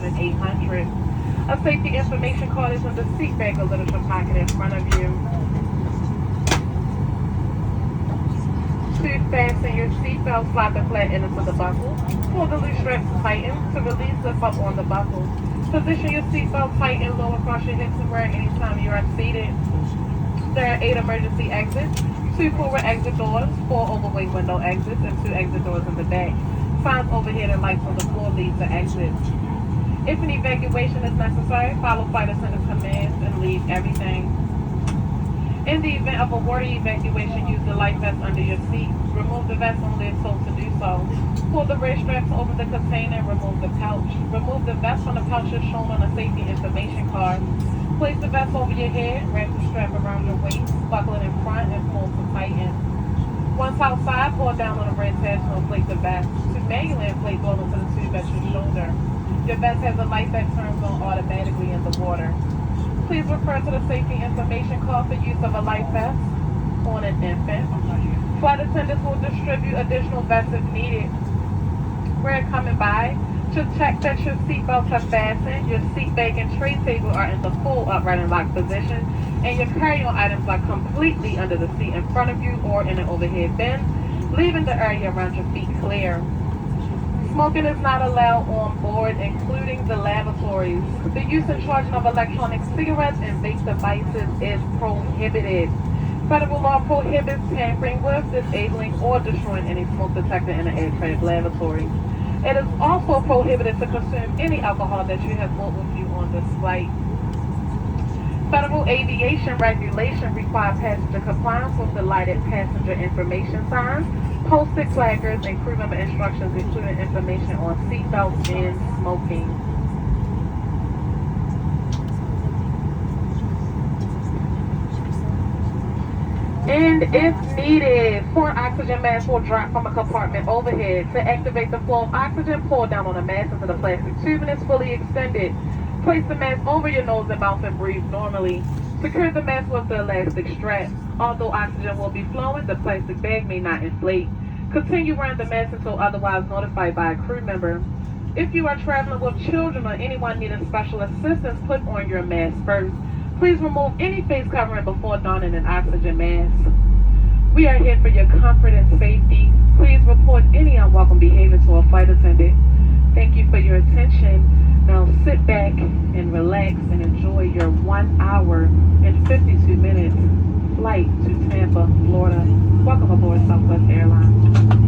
800. A safety information card is in the seat bag or literature pocket in front of you. To fasten your seatbelt, slide the flat end into the buckle. Pull the loose straps tighten. To release, lift up on the buckle. Position your seatbelt tight and low across your hips and rear anytime you are seated. There are 8 emergency exits, 2 forward exit doors, 4 overweight window exits, and 2 exit doors in the back. Signs overhead and lights on the floor lead to exits. If an evacuation is necessary, follow flight attendant's commands and leave everything. In the event of a water evacuation, use the life vest under your seat. Remove the vest only if told to do so. Pull the red straps over the container and remove the pouch. Remove the vest from the pouches shown on the safety information card. Place the vest over your head, wrap the strap around your waist, buckle it in front, and pull to tighten. Once outside, pull down on the red tab to inflate the vest. To manually inflate, blow into the tube at your shoulder. Your vest has a light that turns on automatically in the water. Please refer to the safety information card for use of a life vest on an infant. Flight attendants will distribute additional vests if needed. We're coming by to check that your seatbelts are fastened, your seat bag and tray table are in the full upright and locked position, and your carry-on items are completely under the seat in front of you or in an overhead bin, leaving the area around your feet clear. Smoking is not allowed on board, including the lavatories. The use and charging of electronic cigarettes and vape devices is prohibited. Federal law prohibits tampering with, disabling, or destroying any smoke detector in an aircraft lavatory. It is also prohibited to consume any alcohol that you have brought with you on this flight. Federal aviation regulation requires passenger compliance with the lighted passenger information signs, posted placards, and crew member instructions, including information on seatbelts and smoking. And if needed, 4 oxygen masks will drop from a compartment overhead. To activate the flow of oxygen, pull down on the mask into the plastic tube and it's fully extended. Place the mask over your nose and mouth and breathe normally. Secure the mask with the elastic strap. Although oxygen will be flowing, the plastic bag may not inflate. Continue wearing the mask until otherwise notified by a crew member. If you are traveling with children or anyone needing special assistance, put on your mask first. Please remove any face covering before donning an oxygen mask. We are here for your comfort and safety. Please report any unwelcome behavior to a flight attendant. Thank you for your attention. Now sit back and relax and enjoy your 1 hour and 52 minutes flight to Tampa, Florida. Welcome aboard Southwest Airlines.